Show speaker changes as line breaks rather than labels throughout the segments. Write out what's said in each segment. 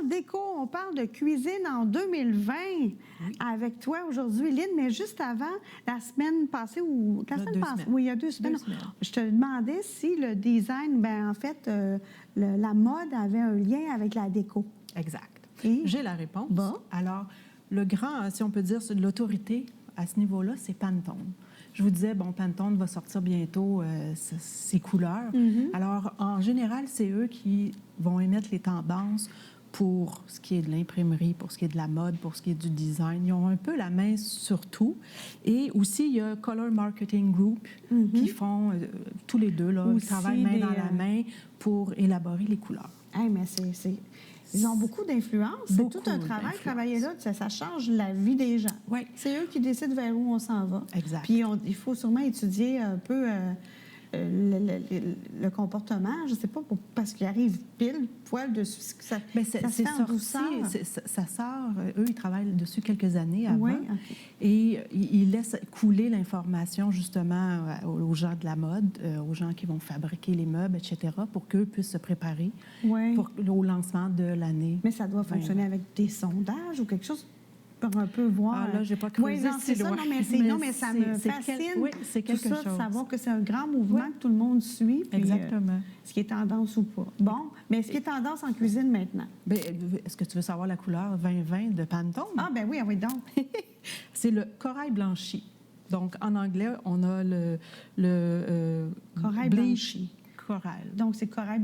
parle d'éco, on parle de cuisine en 2020 avec toi aujourd'hui, Lynn, mais juste avant, la semaine passée ou la semaine passée, oui, il y a 2 semaines, je te demandais si le design, en fait, la mode avait un lien avec la déco.
Exact.
Et?
J'ai la réponse.
Bon.
Alors, le grand, si on peut dire, l'autorité à ce niveau-là, c'est Pantone. Je vous disais, Pantone va sortir bientôt ses couleurs. Alors, en général, c'est eux qui vont émettre les tendances pour ce qui est de l'imprimerie, pour ce qui est de la mode, pour ce qui est du design. Ils ont un peu la main sur tout. Et aussi, il y a Color Marketing Group qui font, tous les deux, là, ils travaillent main dans la main pour élaborer les couleurs.
Hey, mais ils ont beaucoup d'influence. C'est tout un travail, travailler là. Ça change la vie des gens.
Oui.
C'est eux qui décident vers où on s'en va.
Exact.
Puis il faut sûrement étudier un peu le comportement. Je ne sais pas, parce qu'il arrive pile poil dessus. Ça se fait en douceur.
Ça sort. Eux, ils travaillent dessus quelques années avant.
Oui, okay.
Et ils laissent couler l'information, justement, aux gens de la mode, aux gens qui vont fabriquer les meubles, etc., pour qu'eux puissent se préparer au lancement de l'année.
Mais ça doit fonctionner avec des sondages ou quelque chose pour un peu voir.
Ah là, j'ai pas creusé si loin.
Non, mais ça me fascine.
Oui, c'est quelque chose.
De savoir que c'est un grand mouvement que tout le monde suit. Puis,
exactement.
Ce qui est tendance ou pas. Bon, mais ce qui est tendance en cuisine maintenant?
Bien, est-ce que tu veux savoir la couleur 2020 de Pantone?
Ah, ben oui, oui, donc.
C'est le corail blanchi. Donc, en anglais, on a le
corail blanchi.
Corail.
Donc, c'est corail.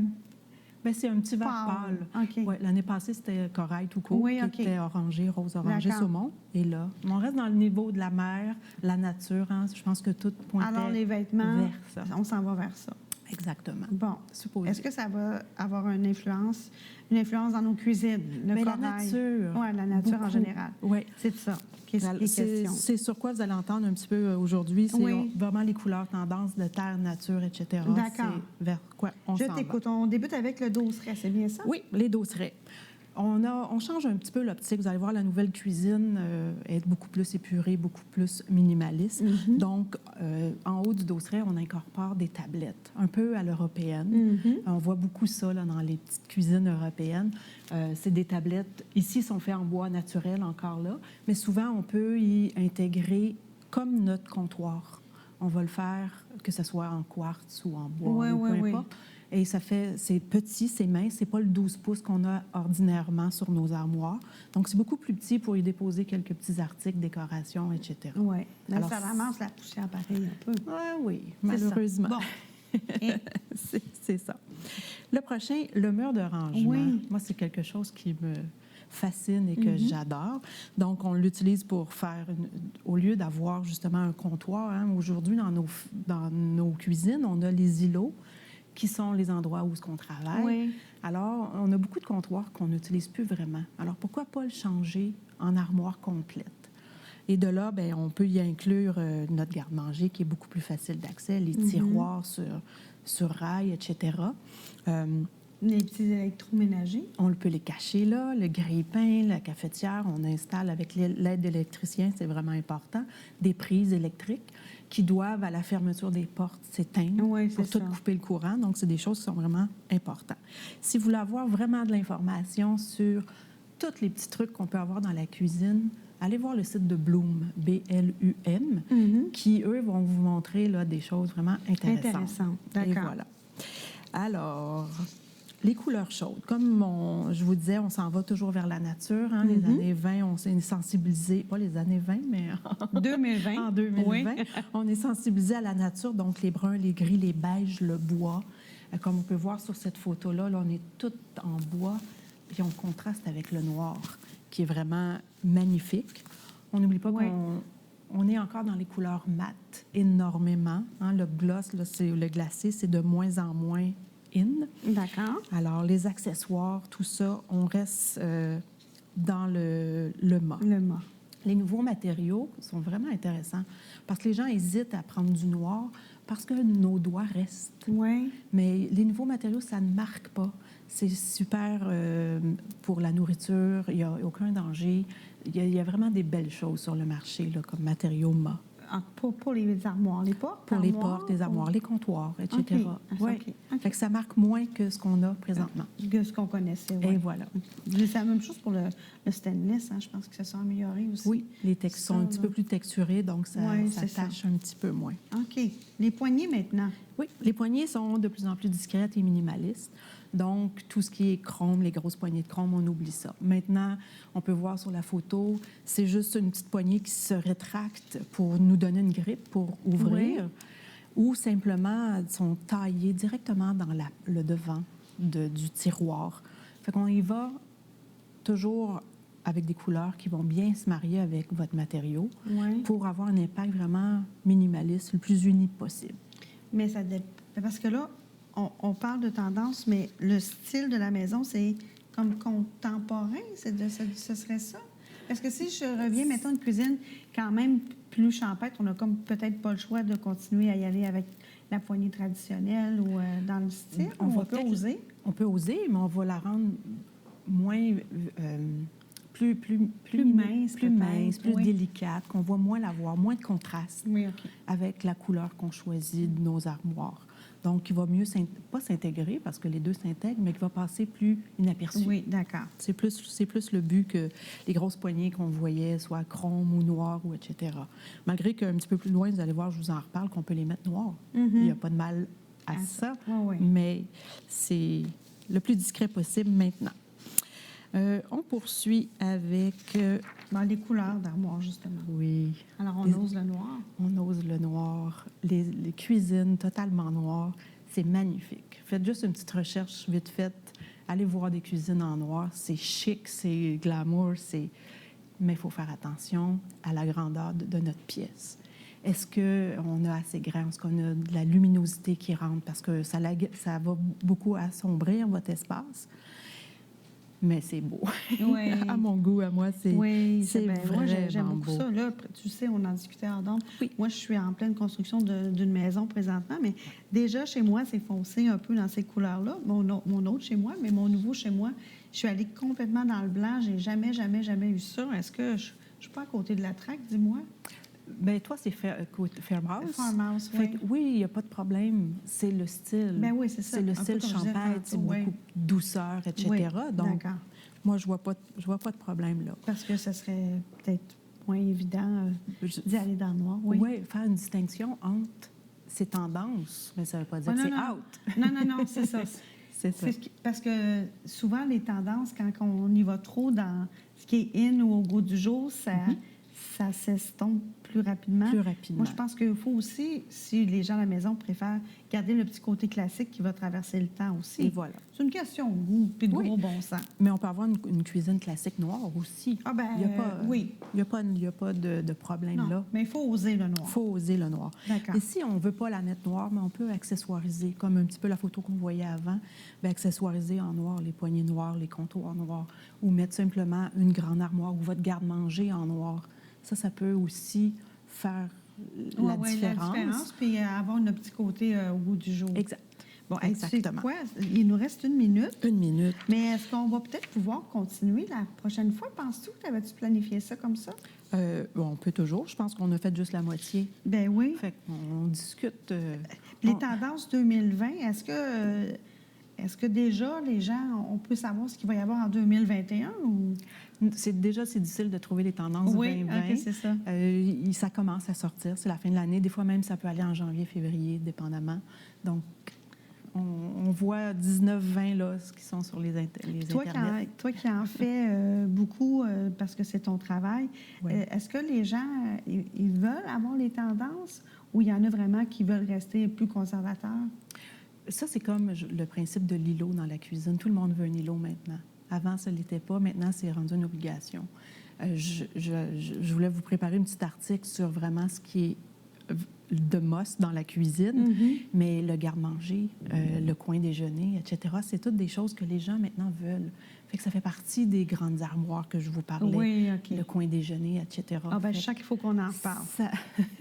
Bien, c'est un petit vert pâle.
Okay.
Ouais, l'année passée, c'était corail tout court, qui était orangé, rose orangé, saumon. Et là, on reste dans le niveau de la mer, la nature. Hein, je pense que tout pointait
alors, les vêtements,
vers ça.
On s'en va vers ça.
Exactement.
Bon.
Supposé.
Est-ce que ça va avoir une influence dans nos cuisines?
Mais la nature.
Oui, la nature
beaucoup.
En général.
Oui.
C'est de ça qui est question.
C'est sur quoi vous allez entendre un petit peu aujourd'hui. C'est vraiment les couleurs, tendances de terre, nature, etc.
D'accord.
C'est vers quoi on s'en va.
Je t'écoute. On débute avec le dosseret, c'est bien ça?
Oui, les dosserets. On change un petit peu l'optique. Vous allez voir, la nouvelle cuisine est beaucoup plus épurée, beaucoup plus minimaliste. Donc, en haut du dosseret, on incorpore des tablettes, un peu à l'européenne. On voit beaucoup ça là, dans les petites cuisines européennes. C'est des tablettes, ici, sont faites en bois naturel encore là, mais souvent, on peut y intégrer comme notre comptoir. On va le faire, que ce soit en quartz ou en bois, ou peu importe. Et c'est petit, c'est mince, c'est pas le 12 pouces qu'on a ordinairement sur nos armoires. Donc, c'est beaucoup plus petit pour y déposer quelques petits articles, décorations, etc.
Oui. Alors, ça ramasse la poussière pareil un peu.
Oui, malheureusement.
Bon.
C'est ça. Le prochain, le mur de rangement.
Oui.
Moi, c'est quelque chose qui me fascine et que j'adore. Donc, on l'utilise pour faire, au lieu d'avoir justement un comptoir, hein, aujourd'hui, dans nos cuisines, on a les îlots, qui sont les endroits où on travaille.
Oui.
Alors, on a beaucoup de comptoirs qu'on n'utilise plus vraiment. Alors, pourquoi pas le changer en armoire complète? Et de là, bien, on peut y inclure notre garde-manger qui est beaucoup plus facile d'accès, les tiroirs sur rail, etc.
Les petits électroménagers.
On peut les cacher là, le grille-pain, la cafetière, on installe avec l'aide d'électricien, c'est vraiment important, des prises électriques qui doivent, à la fermeture des portes, s'éteindre pour tout couper le courant. Donc, c'est des choses qui sont vraiment importantes. Si vous voulez avoir vraiment de l'information sur tous les petits trucs qu'on peut avoir dans la cuisine, allez voir le site de Bloom, B-L-U-M, qui, eux, vont vous montrer là, des choses vraiment intéressantes.
D'accord.
Et voilà. Alors, les couleurs chaudes. Comme je vous disais, on s'en va toujours vers la nature. Hein? Les années 20, on s'est sensibilisé, pas les années 20, mais
2020.
En 2020, on est sensibilisé à la nature, donc les bruns, les gris, les beiges, le bois. Comme on peut voir sur cette photo-là, là, on est tout en bois, puis on contraste avec le noir, qui est vraiment magnifique. On n'oublie pas qu'on est encore dans les couleurs mates énormément. Hein? Le gloss, là, le glacé, c'est de moins en moins in.
D'accord.
Alors, les accessoires, tout ça, on reste dans le mat.
Le mat.
Les nouveaux matériaux sont vraiment intéressants parce que les gens hésitent à prendre du noir parce que nos doigts restent.
Oui.
Mais les nouveaux matériaux, ça ne marque pas. C'est super pour la nourriture. Il n'y a aucun danger. Il y a vraiment des belles choses sur le marché là, comme matériaux mat.
Pour les armoires, les portes?
Pour les portes, les armoires, les comptoirs, etc.
OK.
Ouais.
OK.
Fait que ça marque moins que ce qu'on a présentement.
Que ce qu'on connaissait, oui.
Et voilà.
C'est la même chose pour le stainless, hein? Je pense que ça s'est amélioré aussi.
Oui, les textes sont un petit peu plus texturés, donc ça tâche un petit peu moins.
OK. Les poignées maintenant?
Oui, les poignées sont de plus en plus discrètes et minimalistes. Donc, tout ce qui est chrome, les grosses poignées de chrome, on oublie ça. Maintenant, on peut voir sur la photo, c'est juste une petite poignée qui se rétracte pour nous donner une grippe pour ouvrir, ou simplement, elles sont taillées directement dans le devant du tiroir. Fait qu'on y va toujours avec des couleurs qui vont bien se marier avec votre matériau pour avoir un impact vraiment minimaliste, le plus uni possible.
Mais ça dépend. Parce que là, on parle de tendance, mais le style de la maison, c'est comme contemporain? Ce serait ça? Parce que si je reviens, mettons, une cuisine quand même plus champêtre, on n'a comme peut-être pas le choix de continuer à y aller avec la poignée traditionnelle ou dans le style. On peut oser.
On peut oser, mais on va la rendre moins... plus mince, plus délicate, qu'on voit moins la voir, moins de contraste avec la couleur qu'on choisit de nos armoires. Donc, il va mieux pas s'intégrer, parce que les deux s'intègrent, mais qui va passer plus inaperçu.
Oui, d'accord.
C'est plus le but que les grosses poignées qu'on voyait, soit chrome ou noir, ou etc. Malgré qu'un petit peu plus loin, vous allez voir, je vous en reparle, qu'on peut les mettre noirs. Il n'y a pas de mal à ça, mais c'est le plus discret possible maintenant. On poursuit avec...
les couleurs d'armoire, justement.
Oui.
Alors, on ose le noir.
On ose le noir. Les cuisines totalement noires, c'est magnifique. Faites juste une petite recherche vite faite. Allez voir des cuisines en noir. C'est chic, c'est glamour, mais il faut faire attention à la grandeur de notre pièce. Est-ce qu'on a assez grand? Est-ce qu'on a de la luminosité qui rentre? Parce que ça va beaucoup assombrir votre espace. Mais c'est beau.
Oui.
À mon goût, à moi, c'est vraiment
moi, j'aime beaucoup
beau.
ça. Là, tu sais, on en discutait hors d'onde.
Oui.
Moi, je suis en pleine construction d'une maison présentement, mais déjà, chez moi, c'est foncé un peu dans ces couleurs-là. Mon autre chez moi, mais mon nouveau chez moi, je suis allée complètement dans le blanc. J'ai jamais eu ça. Est-ce que je suis pas à côté de la traque, dis-moi?
Bien, toi, c'est Farmhouse.
Farmhouse, oui.
Oui, il n'y a pas de problème. C'est le style.
Bien oui, c'est ça.
C'est le style champêtre, c'est beaucoup de douceur, etc.
Oui,
donc, moi, je vois pas de problème là.
Parce que ça serait peut-être moins évident d'y aller dans le noir. Oui,
faire une distinction entre ces tendances, mais ça ne veut pas dire que c'est out.
Non, c'est ça.
C'est ça.
Parce que souvent, les tendances, quand on y va trop dans ce qui est in ou au goût du jour, ça s'estompe plus rapidement. Moi, je pense qu'il faut aussi, si les gens à la maison préfèrent garder le petit côté classique qui va traverser le temps aussi.
Et voilà.
C'est une question de goût et de gros bon sens.
Mais on peut avoir une cuisine classique noire aussi.
Ah ben,
il n'y a pas de problème
non,
là.
Mais il faut oser le noir.
Il faut oser le noir.
D'accord.
Et si on ne veut pas la mettre noire, mais on peut accessoiriser, comme un petit peu la photo qu'on voyait avant, bien, accessoiriser en noir, les poignées noires, les comptoirs noirs, ou mettre simplement une grande armoire ou votre garde-manger en noir. Ça peut aussi faire la différence.
Puis avoir un petit côté au goût du jour.
Exact.
Bon,
exactement.
Tu sais quoi? Il nous reste 1 minute.
1 minute.
Mais est-ce qu'on va peut-être pouvoir continuer la prochaine fois? Penses-tu que avais-tu planifié ça comme ça?
On peut toujours. Je pense qu'on a fait juste la moitié.
Ben oui.
Fait qu'on discute.
Les tendances 2020, est-ce que déjà, les gens, on peut savoir ce qu'il va y avoir en 2021? Ou...
C'est difficile de trouver les tendances 2020.
Oui, OK, c'est ça.
Ça commence à sortir. C'est la fin de l'année. Des fois même, ça peut aller en janvier, février, dépendamment. Donc, on voit 19-20 là, ce qui sont sur les Internet.
Toi qui en fais beaucoup parce que c'est ton travail, est-ce que les gens, ils veulent avoir les tendances ou il y en a vraiment qui veulent rester plus conservateurs?
Ça, c'est comme le principe de l'îlot dans la cuisine. Tout le monde veut un îlot maintenant. Avant, ça ne l'était pas. Maintenant, c'est rendu une obligation. Je voulais vous préparer un petit article sur vraiment ce qui est de must dans la cuisine, mais le garde-manger, le coin déjeuner, etc., c'est toutes des choses que les gens maintenant veulent. Fait que ça fait partie des grandes armoires que je vous parlais.
Oui, OK.
Le coin déjeuner, etc.
Ah ben, je sens qu'il faut qu'on en reparle.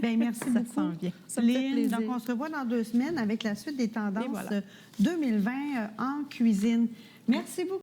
Bien, merci
ça
beaucoup.
Sent bien. Ça
Lynn, donc on se revoit dans 2 semaines avec la suite des tendances 2020 en cuisine. Merci beaucoup.